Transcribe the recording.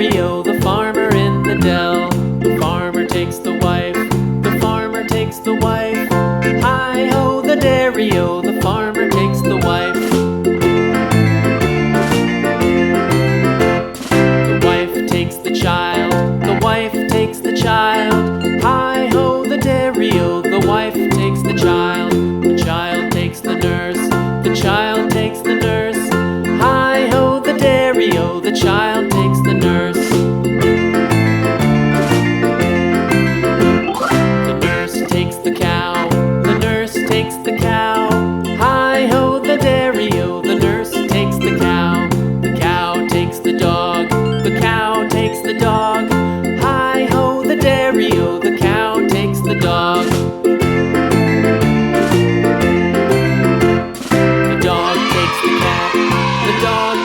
dairy-o, the farmer in the dell. The farmer takes the wife, the farmer takes the wife. Hi-ho, the dairy-o, the farmer takes the wife. The wife takes the child, the wife takes the child. Hi-ho, the dairy-o, the wife takes the child. The child takes the nurse, the child takes the nurse. Hi-ho, the dairy-o, the child takes the nurse. The nurse takes the cow, the nurse takes the cow. Hi-ho, the dairy-o, the nurse takes the cow. The cow takes the dog, the cow takes the dog. Hi-ho, the dairy-o, the cow takes the dog. The dog takes the cat, the dog